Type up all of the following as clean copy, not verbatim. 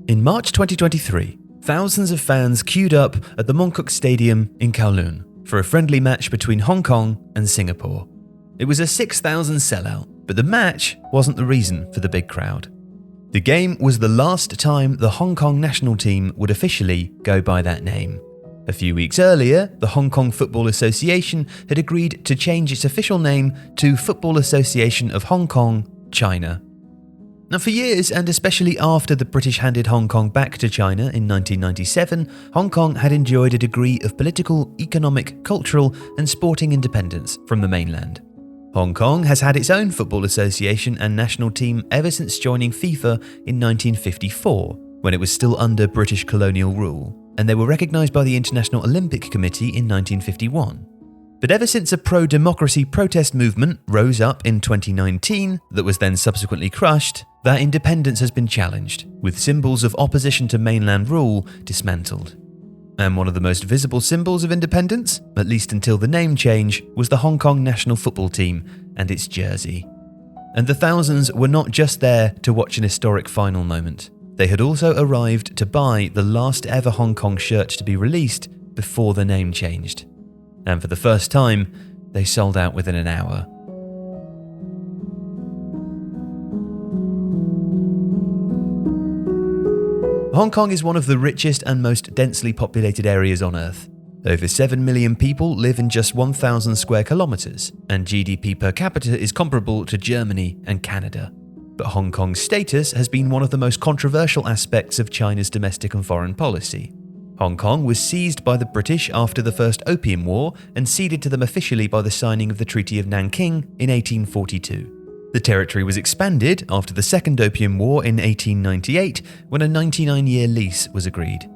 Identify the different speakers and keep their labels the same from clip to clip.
Speaker 1: In March 2023, thousands of fans queued up at the Montague Stadium in Kowloon for a friendly match between Hong Kong and Singapore. It was a 6,000 sellout, but the match wasn't the reason for the big crowd. The game was the last time the Hong Kong national team would officially go by that name. A few weeks earlier, the Hong Kong Football Association had agreed to change its official name to Football Association of Hong Kong, China. Now, for years, and especially after the British handed Hong Kong back to China in 1997, Hong Kong had enjoyed a degree of political, economic, cultural, and sporting independence from the mainland. Hong Kong has had its own football association and national team ever since joining FIFA in 1954, when it was still under British colonial rule, and they were recognised by the International Olympic Committee in 1951. But ever since a pro-democracy protest movement rose up in 2019 that was then subsequently crushed, that independence has been challenged, with symbols of opposition to mainland rule dismantled. And one of the most visible symbols of independence, at least until the name change, was the Hong Kong national football team and its jersey. And the thousands were not just there to watch an historic final moment. They had also arrived to buy the last ever Hong Kong shirt to be released before the name changed. And for the first time, they sold out within an hour. Hong Kong is one of the richest and most densely populated areas on Earth. Over 7 million people live in just 1,000 square kilometres, and GDP per capita is comparable to Germany and Canada. But Hong Kong's status has been one of the most controversial aspects of China's domestic and foreign policy. Hong Kong was seized by the British after the First Opium War and ceded to them officially by the signing of the Treaty of Nanking in 1842. The territory was expanded after the Second Opium War in 1898, when a 99-year lease was agreed.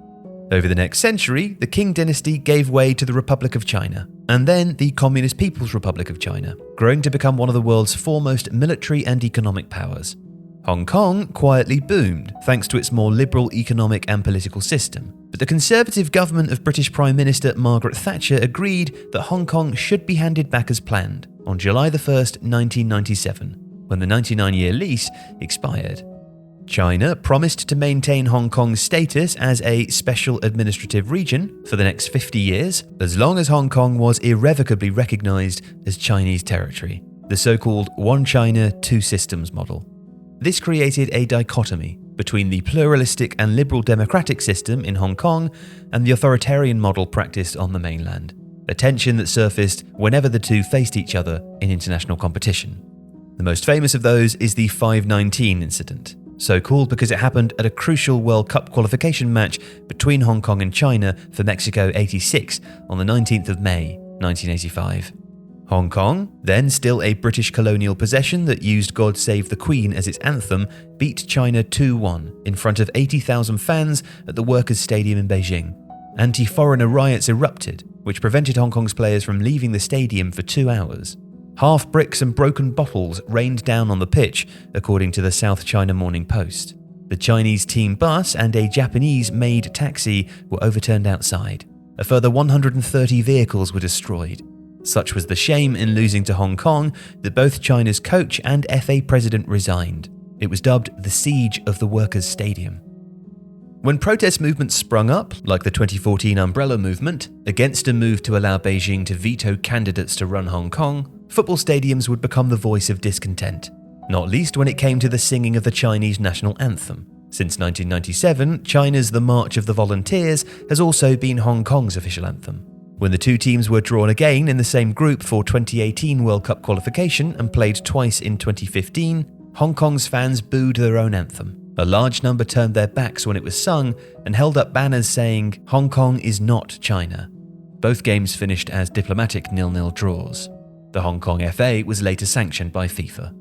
Speaker 1: Over the next century, the Qing dynasty gave way to the Republic of China, and then the Communist People's Republic of China, growing to become one of the world's foremost military and economic powers. Hong Kong quietly boomed thanks to its more liberal economic and political system, but the Conservative government of British Prime Minister Margaret Thatcher agreed that Hong Kong should be handed back as planned on July 1, 1997, when the 99-year lease expired. China promised to maintain Hong Kong's status as a special administrative region for the next 50 years, as long as Hong Kong was irrevocably recognised as Chinese territory, the so-called One China, Two Systems model. This created a dichotomy between the pluralistic and liberal democratic system in Hong Kong and the authoritarian model practiced on the mainland, a tension that surfaced whenever the two faced each other in international competition. The most famous of those is the 519 incident, so called because it happened at a crucial World Cup qualification match between Hong Kong and China for Mexico 86 on the 19th of May, 1985. Hong Kong, then still a British colonial possession that used God Save the Queen as its anthem, beat China 2-1 in front of 80,000 fans at the Workers' Stadium in Beijing. Anti-foreigner riots erupted, which prevented Hong Kong's players from leaving the stadium for 2 hours. Half bricks and broken bottles rained down on the pitch, according to the South China Morning Post. The Chinese team bus and a Japanese-made taxi were overturned outside. A further 130 vehicles were destroyed. Such was the shame in losing to Hong Kong that both China's coach and FA president resigned. It was dubbed the Siege of the Workers' Stadium. When protest movements sprung up, like the 2014 Umbrella Movement, against a move to allow Beijing to veto candidates to run Hong Kong, football stadiums would become the voice of discontent, not least when it came to the singing of the Chinese national anthem. Since 1997, China's The March of the Volunteers has also been Hong Kong's official anthem. When the two teams were drawn again in the same group for 2018 World Cup qualification and played twice in 2015, Hong Kong's fans booed their own anthem. A large number turned their backs when it was sung and held up banners saying, "Hong Kong is not China." Both games finished as diplomatic 0-0 draws. The Hong Kong FA was later sanctioned by FIFA.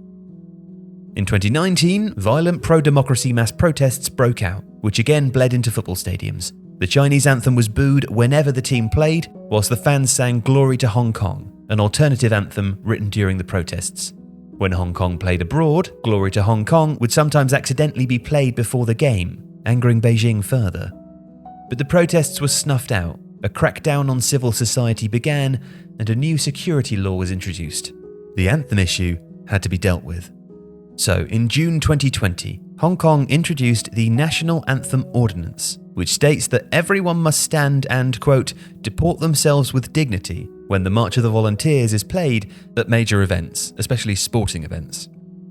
Speaker 1: In 2019, violent pro-democracy mass protests broke out, which again bled into football stadiums. The Chinese anthem was booed whenever the team played, whilst the fans sang "Glory to Hong Kong," an alternative anthem written during the protests. When Hong Kong played abroad, "Glory to Hong Kong" would sometimes accidentally be played before the game, angering Beijing further. But the protests were snuffed out, a crackdown on civil society began, and a new security law was introduced. The anthem issue had to be dealt with. So, in June 2020, Hong Kong introduced the National Anthem Ordinance, which states that everyone must stand and, quote, deport themselves with dignity when the March of the Volunteers is played at major events, especially sporting events.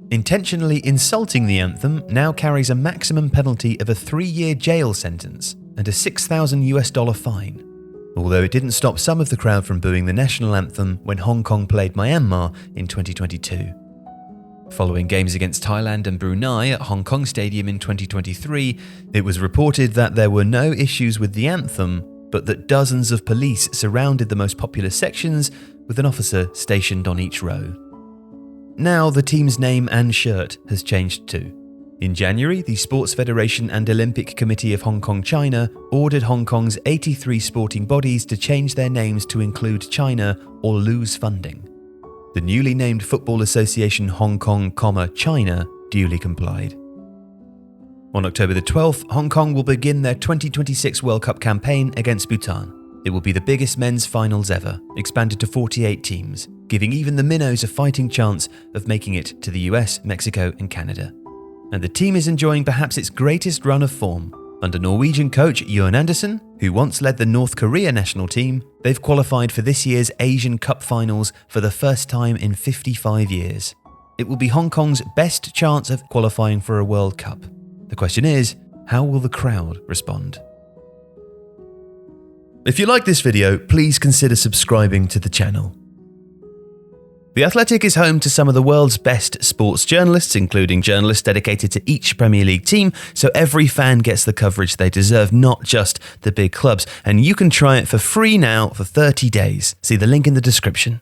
Speaker 1: Intentionally insulting the anthem now carries a maximum penalty of a 3-year jail sentence and a $6,000 fine, although it didn't stop some of the crowd from booing the national anthem when Hong Kong played Myanmar in 2022. Following games against Thailand and Brunei at Hong Kong Stadium in 2023, it was reported that there were no issues with the anthem, but that dozens of police surrounded the most popular sections with an officer stationed on each row. Now the team's name and shirt has changed too. In January, the Sports Federation and Olympic Committee of Hong Kong, China ordered Hong Kong's 83 sporting bodies to change their names to include China or lose funding. The newly named Football Association Hong Kong, China duly complied. On October the 12th, Hong Kong will begin their 2026 World Cup campaign against Bhutan. It will be the biggest men's finals ever, expanded to 48 teams, giving even the minnows a fighting chance of making it to the US, Mexico and Canada. And the team is enjoying perhaps its greatest run of form. Under Norwegian coach Jørn Andersen, who once led the North Korea national team, they've qualified for this year's Asian Cup finals for the first time in 55 years. It will be Hong Kong's best chance of qualifying for a World Cup. The question is, how will the crowd respond? If you like this video, please consider subscribing to the channel. The Athletic is home to some of the world's best sports journalists, including journalists dedicated to each Premier League team, so every fan gets the coverage they deserve, not just the big clubs. And you can try it for free now for 30 days. See the link in the description.